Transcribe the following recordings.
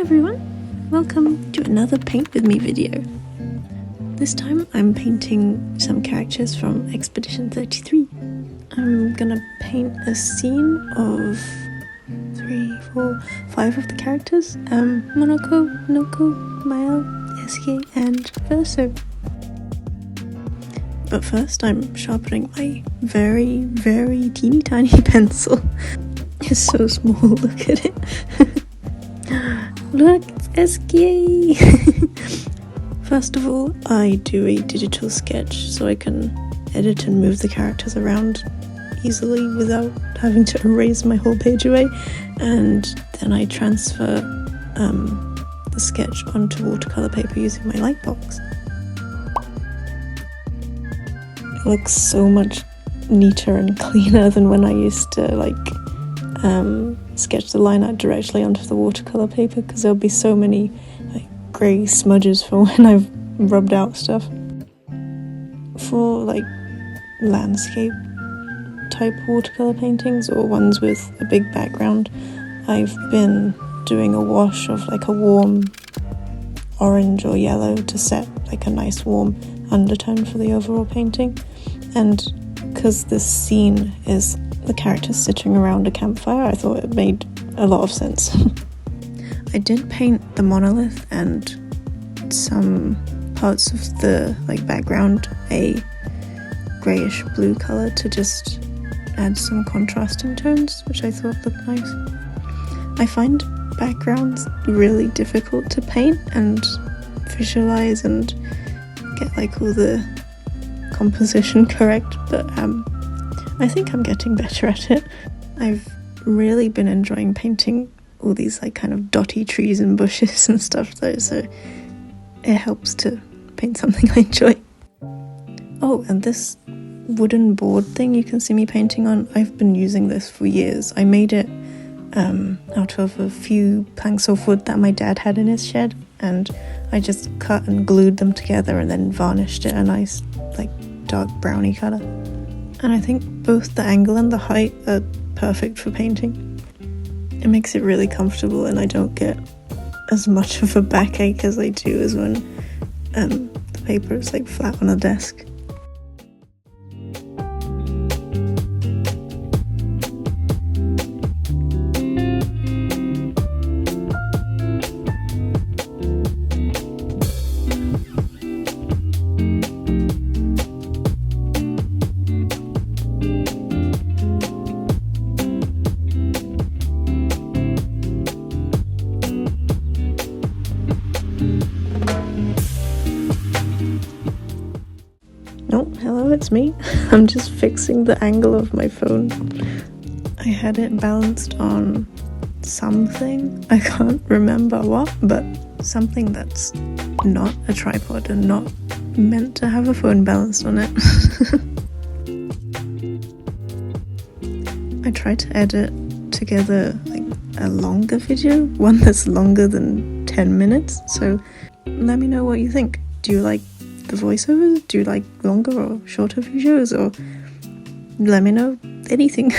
everyone, welcome to another paint with me video. This time I'm painting some characters from Expedition 33. I'm gonna paint a scene of 5 of the characters, Monoco, Noco, Maelle, Esquie and Verso. But first I'm sharpening my very, very teeny tiny pencil. It's so small, look at it. Look, it's Esquie! First of all, I do a digital sketch so I can edit and move the characters around easily without having to erase my whole page away, and then I transfer the sketch onto watercolor paper using my light box. It looks so much neater and cleaner than when I used to sketch the line art directly onto the watercolor paper, because there'll be so many grey smudges from when I've rubbed out stuff. For landscape type watercolor paintings or ones with a big background, I've been doing a wash of a warm orange or yellow to set a nice warm undertone for the overall painting. And because this scene is the characters sitting around a campfire, I thought it made a lot of sense. I did paint the monolith and some parts of the background a greyish blue colour to just add some contrasting tones, which I thought looked nice. I find backgrounds really difficult to paint and visualise and get all the composition correct, but I think I'm getting better at it. I've really been enjoying painting all these kind of dotty trees and bushes and stuff though, so it helps to paint something I enjoy. Oh, and this wooden board thing you can see me painting on, I've been using this for years. I made it out of a few planks of wood that my dad had in his shed, and I just cut and glued them together and then varnished it a nice dark browny colour. And I think both the angle and the height are perfect for painting. It makes it really comfortable and I don't get as much of a backache as I do as when the paper is flat on a desk. Oh, hello, it's me. I'm just fixing the angle of my phone. I had it balanced on something, I can't remember what, but something that's not a tripod and not meant to have a phone balanced on it. I tried to edit together a longer video, one that's longer than 10 minutes, so let me know what you think. Do you like the voiceovers? Do you like longer or shorter videos? Or let me know anything,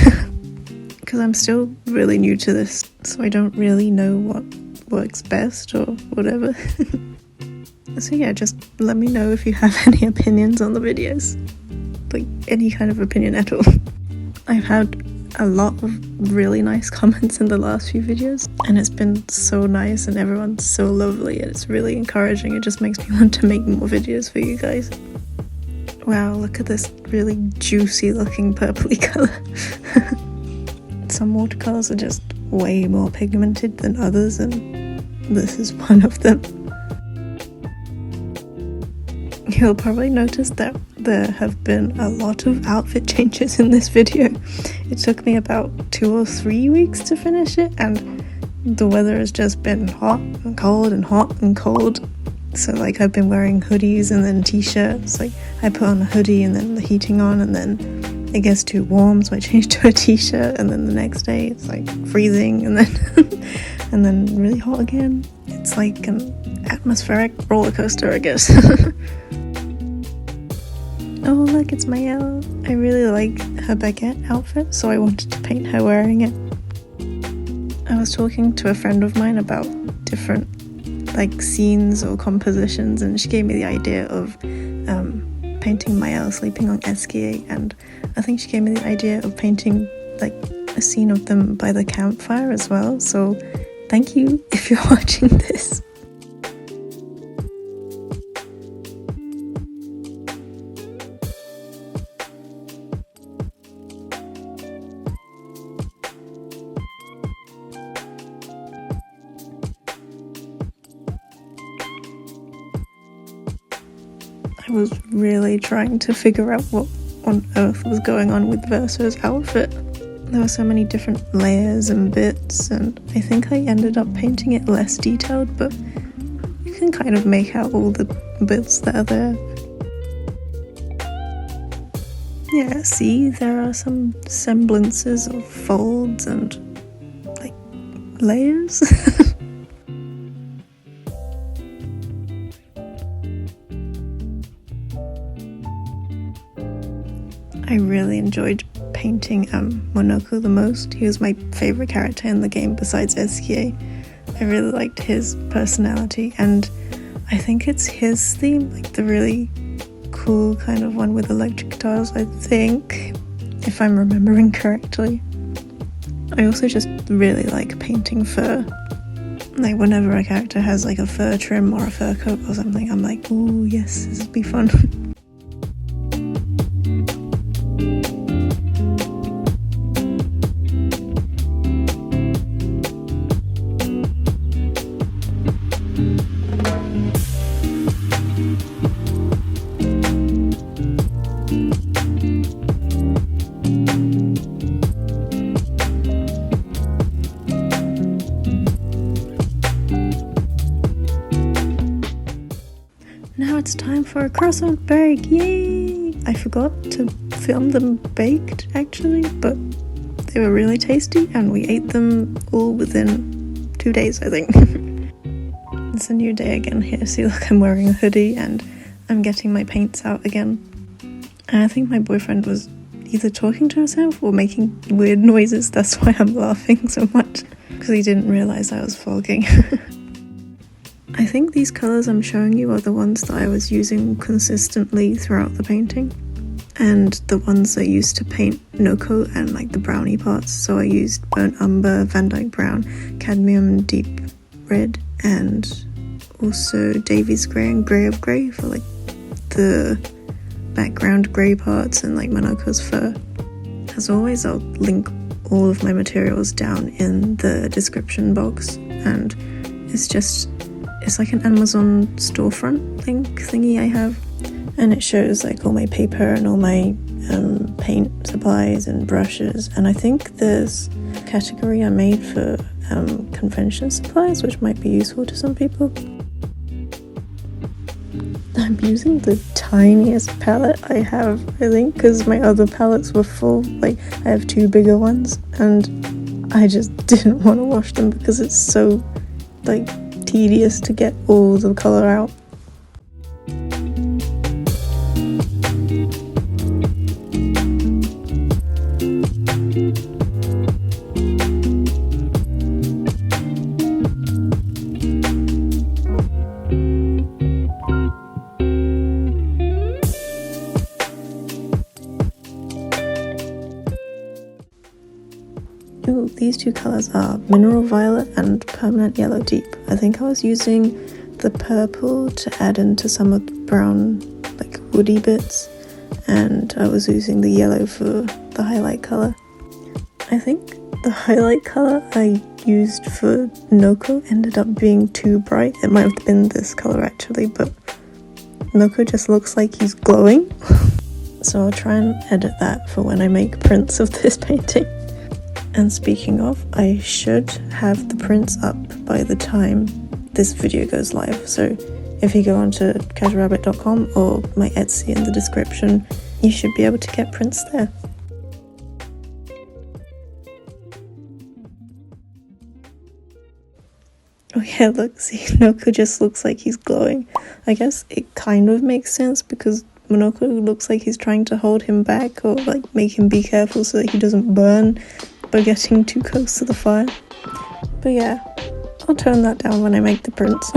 because I'm still really new to this, so I don't really know what works best or whatever. So yeah, just let me know if you have any opinions on the videos, any kind of opinion at all. I've had a lot of really nice comments in the last few videos, and it's been so nice and everyone's so lovely, and it's really encouraging. It just makes me want to make more videos for you guys. Wow, look at this really juicy looking purpley colour. Some watercolours are just way more pigmented than others, and this is one of them. You'll probably notice that there have been a lot of outfit changes in this video. It took me about 2 or 3 weeks to finish it, and the weather has just been hot and cold and hot and cold. So I've been wearing hoodies and then t-shirts. I put on a hoodie and then the heating on, and then it gets too warm, so I change to a t-shirt, and then the next day it's freezing, and then and then really hot again. It's like an atmospheric roller coaster, I guess. Oh look, it's Maelle. I really like her baguette outfit, so I wanted to paint her wearing it. I was talking to a friend of mine about different like scenes or compositions, and she gave me the idea of painting Maelle sleeping on Esquie, and I think she gave me the idea of painting like a scene of them by the campfire as well. So thank you if you're watching this. I was really trying to figure out what on earth was going on with Verso's outfit. There were so many different layers and bits, and I think I ended up painting it less detailed, but you can kind of make out all the bits that are there. Yeah, see, there are some semblances of folds and like layers. I really enjoyed painting Monoco the most. He was my favourite character in the game besides Esquie. I really liked his personality, and I think it's his theme, like the really cool kind of one with electric guitars, I think, if I'm remembering correctly. I also just really like painting fur. Like whenever a character has like a fur trim or a fur coat or something, I'm like, ooh yes, this will be fun. Now it's time for a croissant bake, yay! I forgot to film them baked actually, but they were really tasty and we ate them all within 2 days, I think. It's a new day again here. See, look, I'm wearing a hoodie and I'm getting my paints out again. And I think my boyfriend was either talking to himself or making weird noises. That's why I'm laughing so much, because he didn't realise I was vlogging. I think these colours I'm showing you are the ones that I was using consistently throughout the painting, and the ones I used to paint Noco and like the brownie parts. So I used burnt umber, Van Dyke brown, cadmium deep red, and also Davies grey and grey of grey for like the background grey parts and like Monoco's fur. As always, I'll link all of my materials down in the description box, and it's like an Amazon storefront link thingy I have, and it shows like all my paper and all my paint supplies and brushes, and I think there's a category I made for convention supplies, which might be useful to some people. I'm using the tiniest palette I have, I think, because my other palettes were full. Like, I have 2 bigger ones, and I just didn't want to wash them because it's so, like, tedious to get all the colour out. Ooh, these 2 colours are Mineral Violet and Permanent Yellow Deep. I think I was using the purple to add into some of the brown, like woody bits, and I was using the yellow for the highlight colour. I think the highlight colour I used for Noco ended up being too bright. It might have been this colour actually, but Noco just looks like he's glowing. So I'll try and edit that for when I make prints of this painting. And speaking of, I should have the prints up by the time this video goes live. So if you go onto casualrabbit.com or my Etsy in the description, you should be able to get prints there. Oh yeah, look, see, Noco just looks like he's glowing. I guess it kind of makes sense because Monoco looks like he's trying to hold him back or like make him be careful so that he doesn't burn by getting too close to the fire. But yeah, I'll tone that down when I make the prints.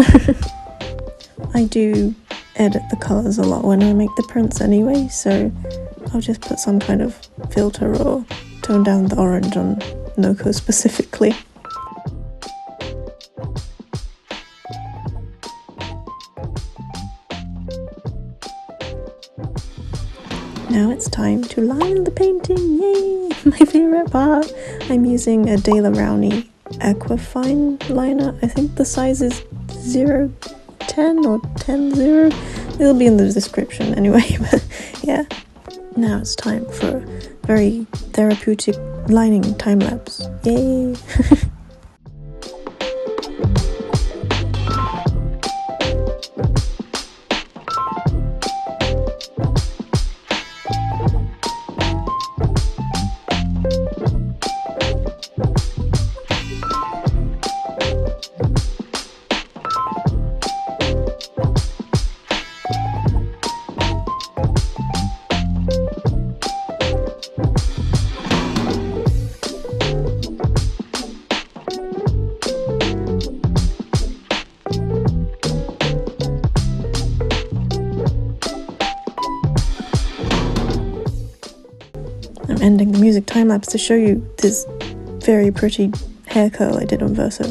I do edit the colours a lot when I make the prints anyway, so I'll just put some kind of filter or tone down the orange on Noco specifically. Now it's time to line the painting, yay! My favourite part! I'm using a De La Rowney Aquafine liner. I think the size is 010 or 10-0. It'll be in the description anyway, but yeah. Now it's time for a very therapeutic lining time-lapse, yay! I'm ending the music time-lapse to show you this very pretty hair curl I did on Verso.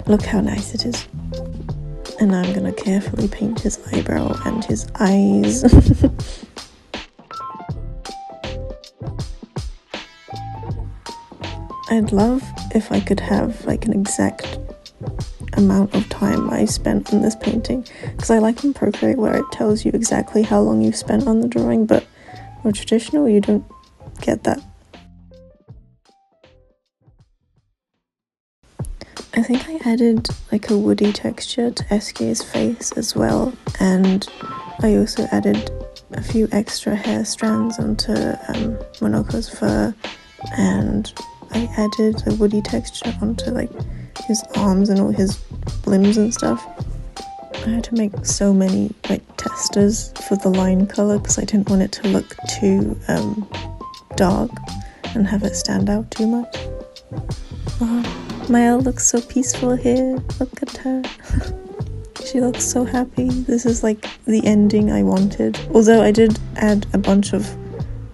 Look how nice it is. And now I'm gonna carefully paint his eyebrow and his eyes. I'd love if I could have like an exact amount of time I spent on this painting, because I like on Procreate where it tells you exactly how long you've spent on the drawing, but with traditional you don't get that. I think I added like a woody texture to Esquie's face as well, and I also added a few extra hair strands onto Monoco's fur, and I added a woody texture onto like his arms and all his limbs and stuff. I had to make so many like testers for the line colour because I didn't want it to look too dark and have it stand out too much. Wow, Maelle looks so peaceful here. Look at her. She looks so happy. This is like the ending I wanted. Although I did add a bunch of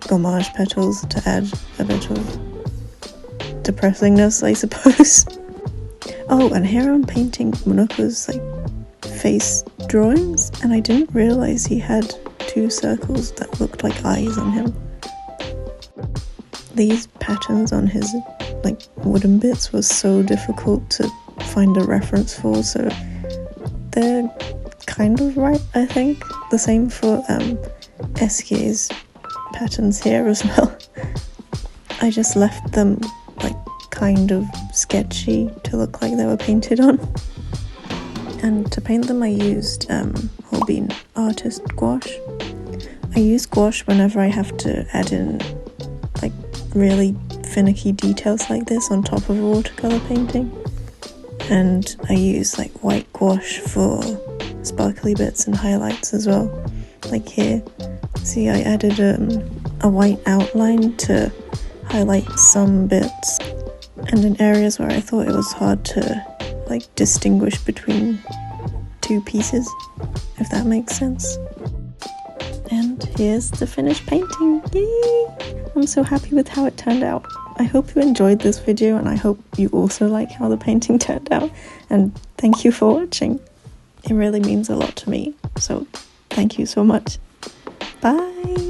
gommage petals to add a bit of depressingness, I suppose. Oh, and here I'm painting Monoco's like face drawings, and I didn't realise he had two circles that looked like eyes on him. These patterns on his like wooden bits was so difficult to find a reference for, so they're kind of right, I think. The same for Esquie's patterns here as well. I just left them like kind of sketchy to look like they were painted on. And to paint them I used Holbein Artist Gouache. I use gouache whenever I have to add in like really finicky details like this on top of a watercolour painting. And I use like white gouache for sparkly bits and highlights as well, like here. See, I added a white outline to highlight some bits, and in areas where I thought it was hard to like distinguish between two pieces, if that makes sense. And here's the finished painting, yay! I'm so happy with how it turned out. I hope you enjoyed this video, and I hope you also like how the painting turned out, and thank you for watching. It really means a lot to me, so thank you so much. Bye!